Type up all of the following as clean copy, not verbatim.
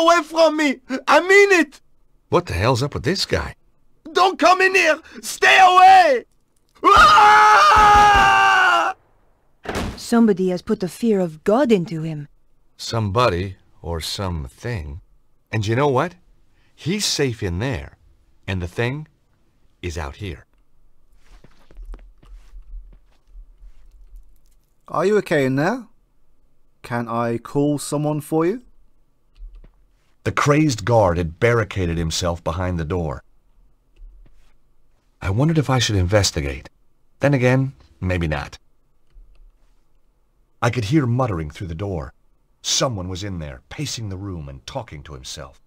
away from me! I mean it! What the hell's up with this guy? Don't come in here! Stay away! Ah! Somebody has put the fear of God into him. Somebody, or something. And you know what? He's safe in there, and the thing is out here. Are you okay in there? Can I call someone for you? The crazed guard had barricaded himself behind the door. I wondered if I should investigate. Then again, maybe not. I could hear muttering through the door. Someone was in there, pacing the room and talking to himself.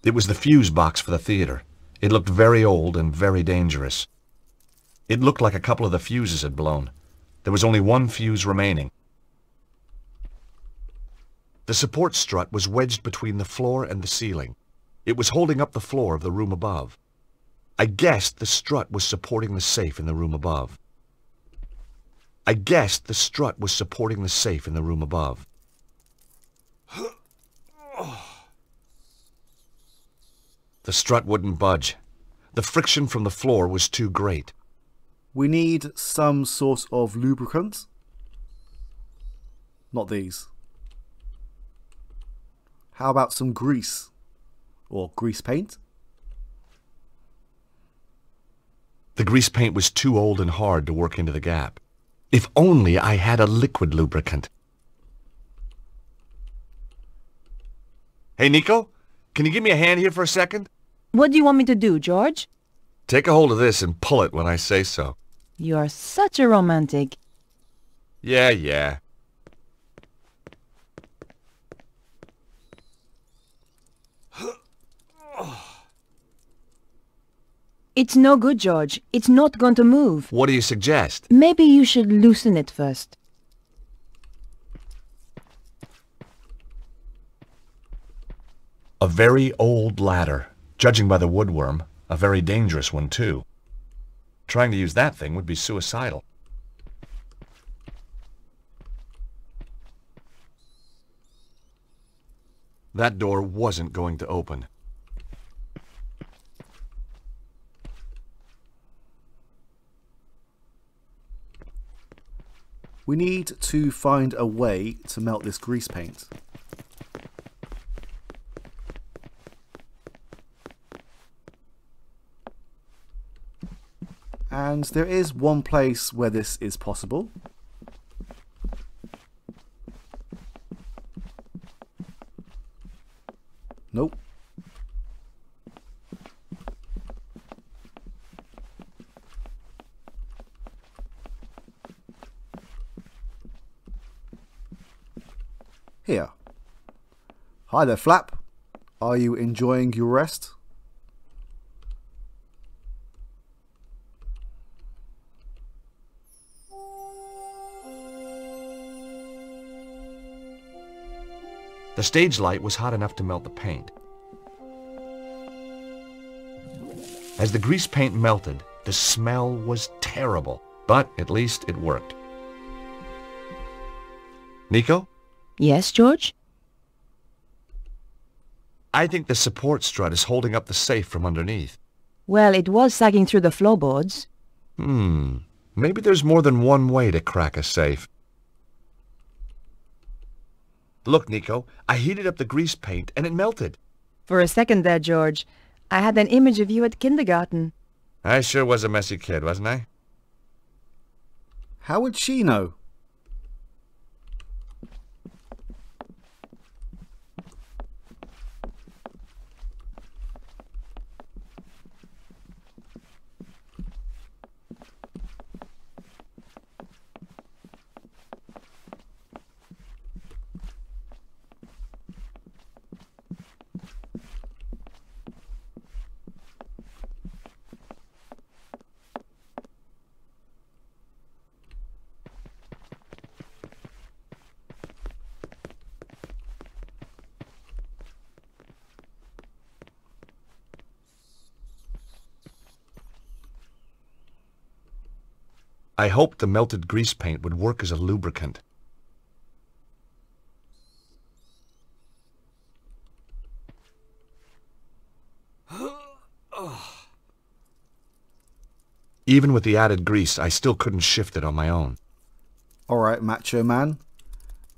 It was the fuse box for the theater. It looked very old and very dangerous. It looked like a couple of the fuses had blown. There was only one fuse remaining. The support strut was wedged between the floor and the ceiling. It was holding up the floor of the room above. I guessed the strut was supporting the safe in the room above. The strut wouldn't budge. The friction from the floor was too great. We need some sort of lubricant. Not these. How about some grease? Or grease paint? The grease paint was too old and hard to work into the gap. If only I had a liquid lubricant. Hey, Nico, can you give me a hand here for a second? What do you want me to do, George? Take a hold of this and pull it when I say so. You are such a romantic. Yeah. It's no good, George. It's not going to move. What do you suggest? Maybe you should loosen it first. A very old ladder. Judging by the woodworm, a very dangerous one, too. Trying to use that thing would be suicidal. That door wasn't going to open. We need to find a way to melt this grease paint. And there is one place where this is possible. Nope. Here. Hi there, Flap. Are you enjoying your rest? The stage light was hot enough to melt the paint. As the grease paint melted, the smell was terrible, but at least it worked. Nico? Yes, George? I think the support strut is holding up the safe from underneath. Well, it was sagging through the floorboards. Maybe there's more than one way to crack a safe. Look, Nico, I heated up the grease paint and it melted. For a second there, George, I had an image of you at kindergarten. I sure was a messy kid, wasn't I? How would she know? I hoped the melted grease paint would work as a lubricant. Even with the added grease, I still couldn't shift it on my own. Alright, Macho Man.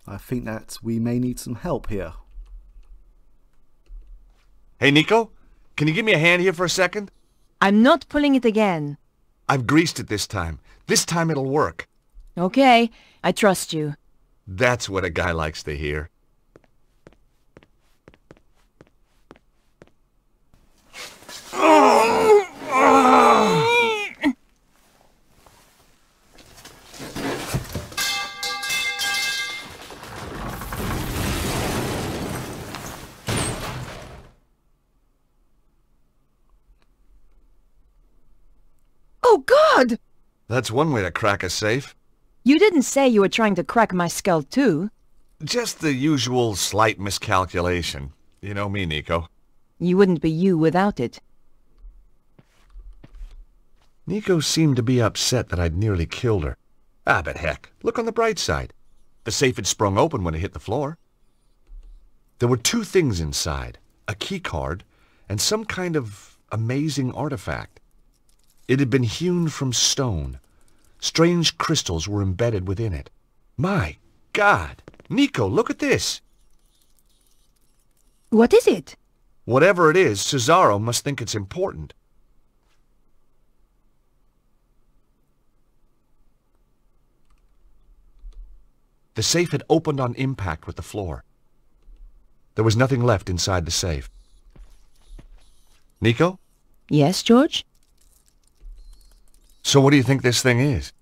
I think that we may need some help here. Hey, Nico, can you give me a hand here for a second? I'm not pulling it again. I've greased it this time. This time it'll work. Okay, I trust you. That's what a guy likes to hear. Oh, God! That's one way to crack a safe. You didn't say you were trying to crack my skull, too. Just the usual slight miscalculation. You know me, Nico. You wouldn't be you without it. Nico seemed to be upset that I'd nearly killed her. Ah, but heck, look on the bright side. The safe had sprung open when it hit the floor. There were two things inside, a key card and some kind of amazing artifact. It had been hewn from stone. Strange crystals were embedded within it. My God! Nico, look at this! What is it? Whatever it is, Cesaro must think it's important. The safe had opened on impact with the floor. There was nothing left inside the safe. Nico? Yes, George? So what do you think this thing is?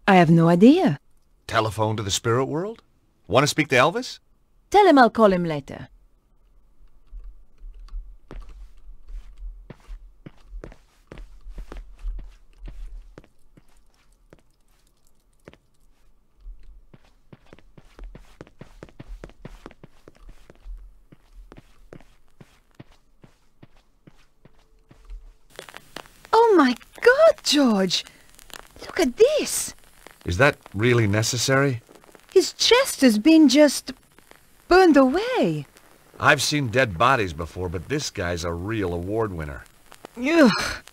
I have no idea. Telephone to the spirit world? Want to speak to Elvis? Tell him I'll call him later. Oh my God, George! Look at this! Is that really necessary? His chest has been just burned away. I've seen dead bodies before, but this guy's a real award winner. Ugh!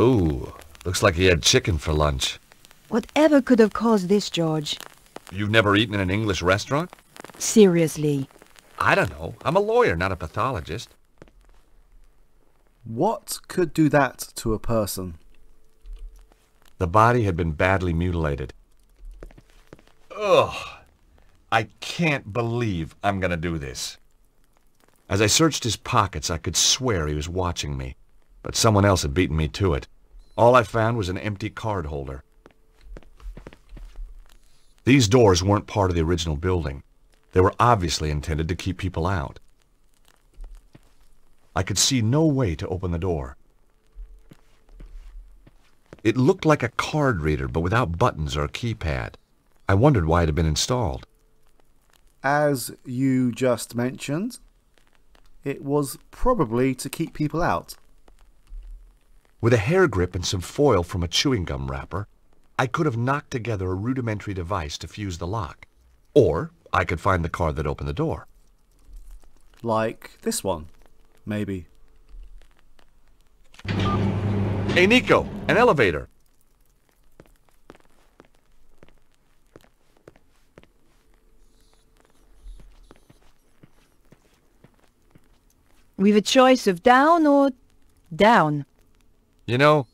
Ooh, looks like he had chicken for lunch. Whatever could have caused this, George? You've never eaten in an English restaurant? Seriously. I don't know. I'm a lawyer, not a pathologist. What could do that to a person? The body had been badly mutilated. Ugh! I can't believe I'm gonna do this. As I searched his pockets, I could swear he was watching me, but someone else had beaten me to it. All I found was an empty card holder. These doors weren't part of the original building. They were obviously intended to keep people out. I could see no way to open the door. It looked like a card reader, but without buttons or a keypad. I wondered why it had been installed. As you just mentioned, it was probably to keep people out. With a hair grip and some foil from a chewing gum wrapper, I could have knocked together a rudimentary device to fuse the lock. Or I could find the card that opened the door. Like this one, maybe. Hey, Nico, an elevator. We've a choice of down or down. You know,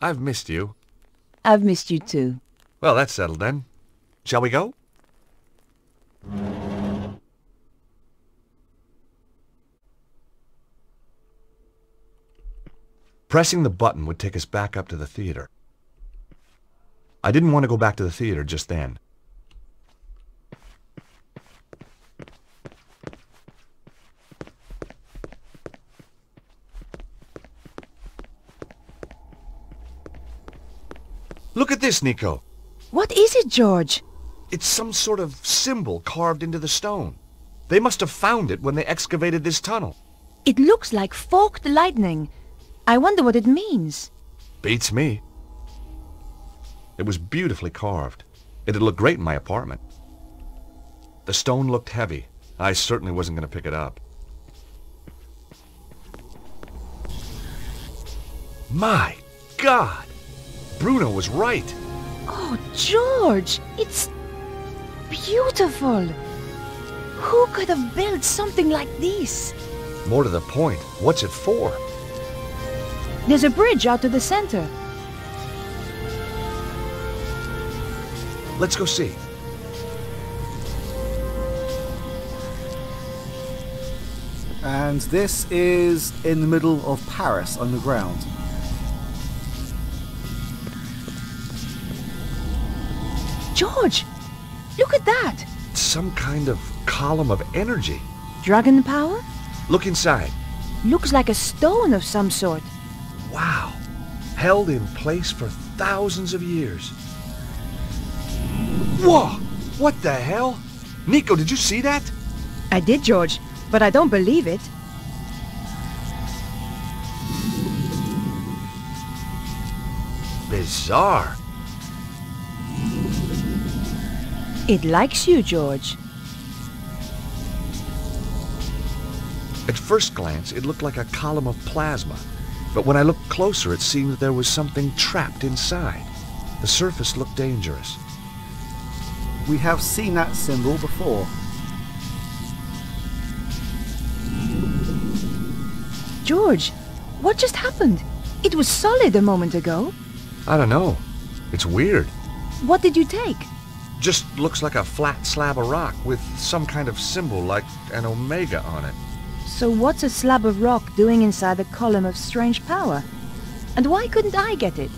I've missed you. I've missed you too. Well, that's settled then. Shall we go? Pressing the button would take us back up to the theater. I didn't want to go back to the theater just then. Look at this, Nico. What is it, George? It's some sort of symbol carved into the stone. They must have found it when they excavated this tunnel. It looks like forked lightning. I wonder what it means. Beats me. It was beautifully carved. It'd look great in my apartment. The stone looked heavy. I certainly wasn't going to pick it up. My God! Bruno was right. Oh, George, it's beautiful. Who could have built something like this? More to the point, what's it for? There's a bridge out to the center. Let's go see. And this is in the middle of Paris underground. George, look at that. Some kind of column of energy. Dragon power? Look inside. Looks like a stone of some sort. Wow. Held in place for thousands of years. Whoa! What the hell? Nico, did you see that? I did, George, but I don't believe it. Bizarre. It likes you, George. At first glance, it looked like a column of plasma. But when I looked closer, it seemed that there was something trapped inside. The surface looked dangerous. We have seen that symbol before. George, what just happened? It was solid a moment ago. I don't know. It's weird. What did you take? Just looks like a flat slab of rock with some kind of symbol like an omega on it. So what's a slab of rock doing inside a column of strange power? And why couldn't I get it?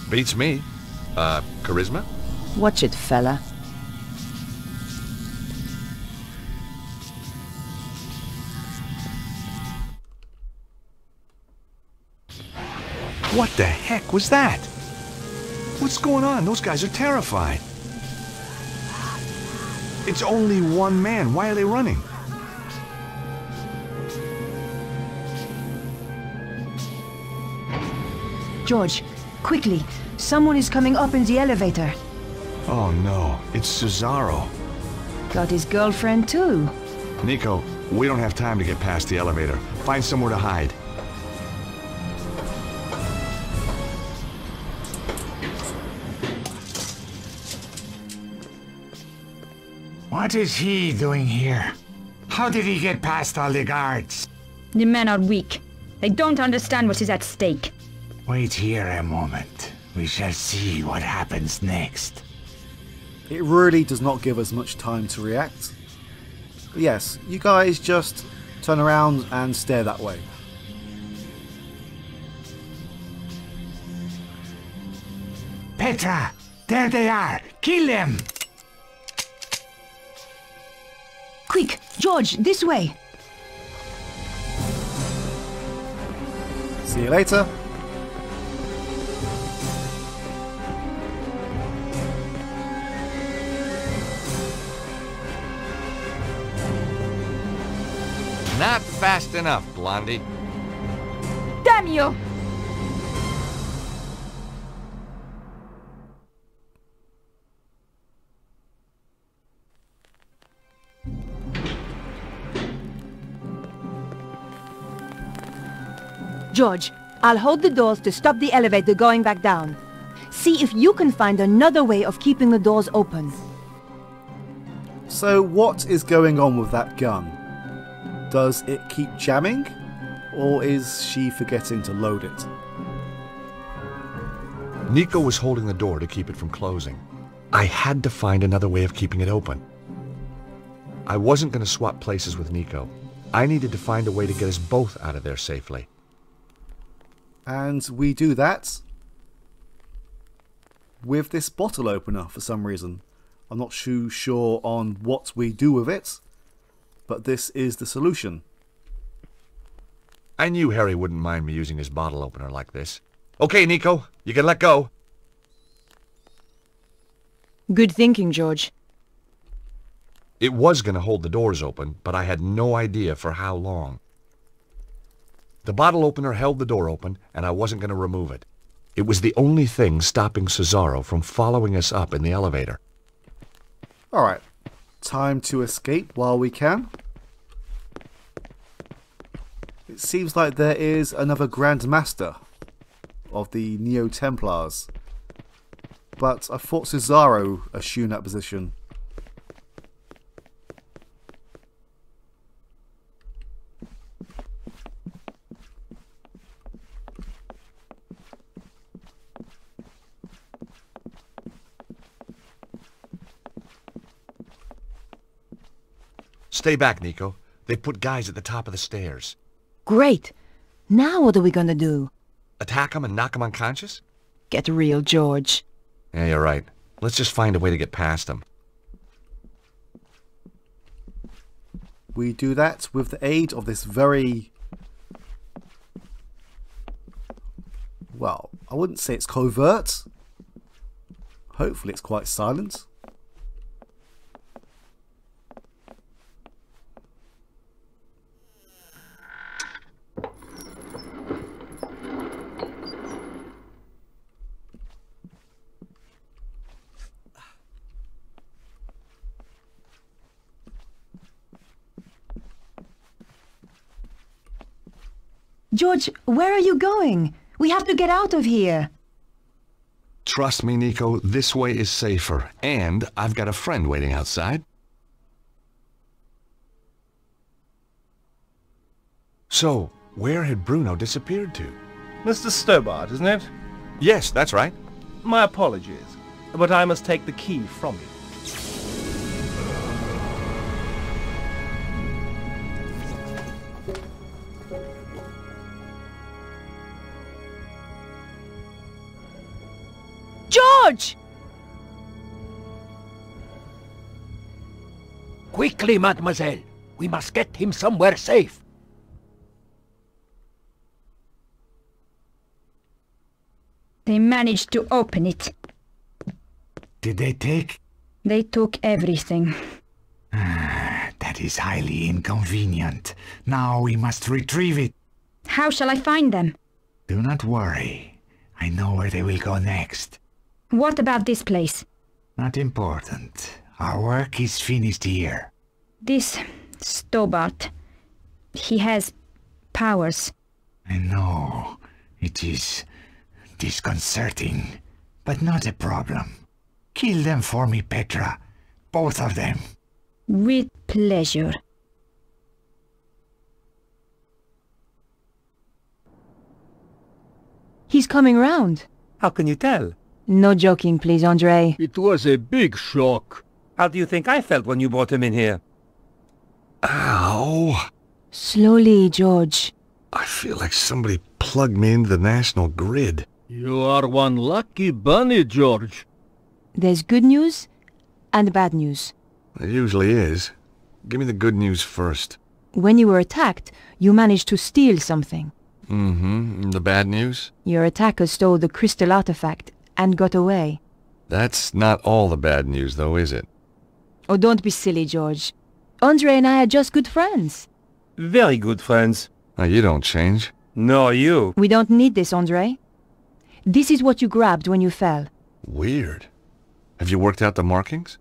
Beats me. Charisma? Watch it, fella. What the heck was that? What's going on? Those guys are terrified. It's only one man. Why are they running? George, quickly. Someone is coming up in the elevator. Oh no, it's Cesaro. Got his girlfriend too. Nico, we don't have time to get past the elevator. Find somewhere to hide. What is he doing here? How did he get past all the guards? The men are weak. They don't understand what is at stake. Wait here a moment. We shall see what happens next. It really does not give us much time to react. But yes, you guys just turn around and stare that way. Petra! There they are! Kill them! Quick, George, this way. See you later. Not fast enough, Blondie. Damn you! George, I'll hold the doors to stop the elevator going back down. See if you can find another way of keeping the doors open. So what is going on with that gun? Does it keep jamming? Or is she forgetting to load it? Nico was holding the door to keep it from closing. I had to find another way of keeping it open. I wasn't going to swap places with Nico. I needed to find a way to get us both out of there safely. And we do that with this bottle opener for some reason. I'm not too sure on what we do with it, but this is the solution. I knew Harry wouldn't mind me using his bottle opener like this. Okay, Nico, you can let go. Good thinking, George. It was going to hold the doors open, but I had no idea for how long. The bottle opener held the door open, and I wasn't going to remove it. It was the only thing stopping Cesaro from following us up in the elevator. Alright, time to escape while we can. It seems like there is another Grand Master of the Neo-Templars. But I thought Cesaro assumed that position. Stay back, Nico. They put guys at the top of the stairs. Great. Now what are we gonna do? Attack them and knock them unconscious? Get real, George. Yeah, you're right. Let's just find a way to get past them. We do that with the aid of this very... well, I wouldn't say it's covert. Hopefully it's quite silent. George, where are you going? We have to get out of here. Trust me, Nico, this way is safer. And I've got a friend waiting outside. So, where had Bruno disappeared to? Mr. Stobart, isn't it? Yes, that's right. My apologies, but I must take the key from you. George! Quickly, mademoiselle. We must get him somewhere safe. They managed to open it. Did they take? They took everything. That is highly inconvenient. Now we must retrieve it. How shall I find them? Do not worry. I know where they will go next. What about this place? Not important. Our work is finished here. This Stobart, he has powers. I know. It is disconcerting, but not a problem. Kill them for me, Petra. Both of them. With pleasure. He's coming round. How can you tell? No joking, please, Andre. It was a big shock. How do you think I felt when you brought him in here? Ow! Slowly, George. I feel like somebody plugged me into the national grid. You are one lucky bunny, George. There's good news and bad news. It usually is. Give me the good news first. When you were attacked, you managed to steal something. Mm-hmm. And the bad news? Your attacker stole the crystal artifact and got away. That's not all the bad news, though, is it? Oh, don't be silly, George. Andre and I are just good friends. Very good friends. Oh, you don't change. Nor you. We don't need this, Andre. This is what you grabbed when you fell. Weird. Have you worked out the markings?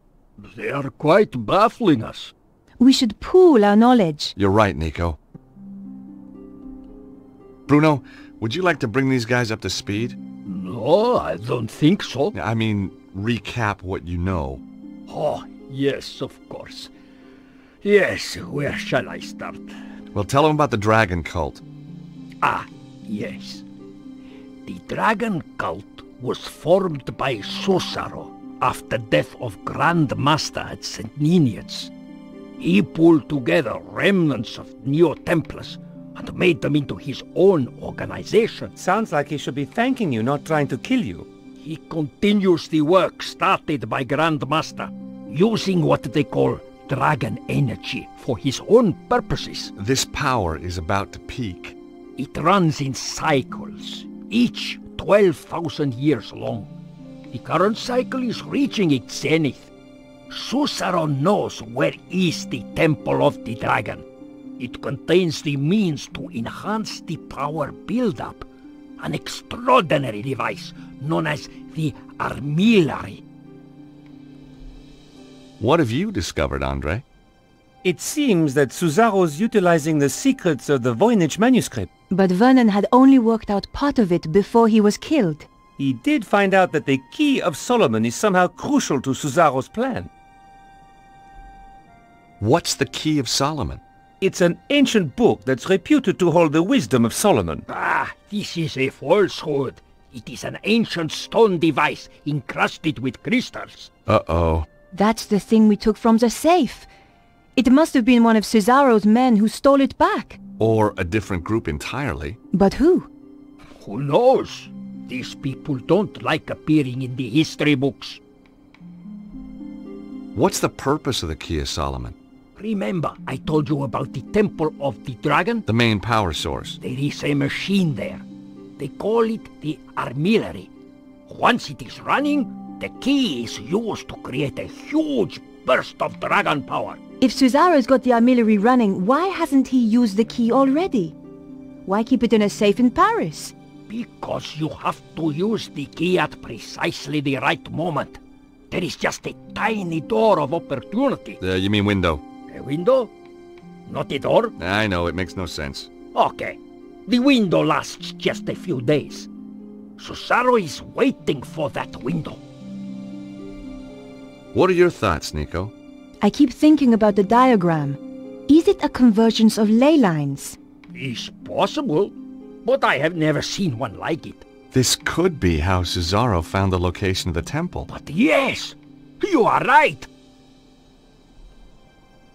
They are quite baffling us. We should pool our knowledge. You're right, Nico. Bruno, would you like to bring these guys up to speed? No, I don't think so. I mean, recap what you know. Oh, yes, of course. Yes, where shall I start? Well, tell them about the dragon cult. Ah, yes. The dragon cult was formed by Cesaro after death of Grand Master at St. Ninians. He pulled together remnants of Neo-Templars and made them into his own organization. Sounds like he should be thanking you, not trying to kill you. He continues the work started by Grand Master, using what they call dragon energy for his own purposes. This power is about to peak. It runs in cycles, each 12,000 years long. The current cycle is reaching its zenith. Cesaro knows where is the Temple of the Dragon. It contains the means to enhance the power build-up an extraordinary device known as the armillary. What have you discovered, Andre? It seems that Suzaro's utilizing the secrets of the Voynich manuscript. But Vernon had only worked out part of it before he was killed. He did find out that the Key of Solomon is somehow crucial to Suzaro's plan. What's the Key of Solomon? It's an ancient book that's reputed to hold the wisdom of Solomon. Ah, this is a falsehood. It is an ancient stone device encrusted with crystals. Uh-oh. That's the thing we took from the safe. It must have been one of Cesaro's men who stole it back. Or a different group entirely. But who? Who knows? These people don't like appearing in the history books. What's the purpose of the Key of Solomon? Remember, I told you about the Temple of the Dragon? The main power source. There is a machine there. They call it the armillary. Once it is running, the key is used to create a huge burst of dragon power. If Suzaro's got the armillary running, why hasn't he used the key already? Why keep it in a safe in Paris? Because you have to use the key at precisely the right moment. There is just a tiny door of opportunity. You mean window? A window? Not a door? I know, it makes no sense. Okay. The window lasts just a few days. Susaro is waiting for that window. What are your thoughts, Nico? I keep thinking about the diagram. Is it a convergence of ley lines? It's possible, but I have never seen one like it. This could be how Cesaro found the location of the temple. But yes, you are right.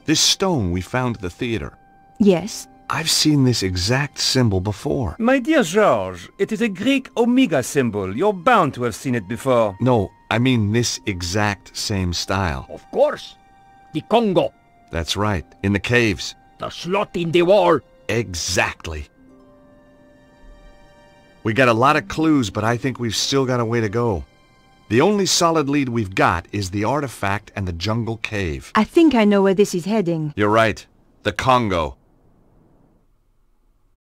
This stone we found at the theater. Yes. I've seen this exact symbol before. My dear George, it is a Greek omega symbol. You're bound to have seen it before. No, I mean this exact same style. Of course. The Congo. That's right, in the caves. The slot in the wall. Exactly. We got a lot of clues, but I think we've still got a way to go. The only solid lead we've got is the artifact and the jungle cave. I think I know where this is heading. You're right. The Congo.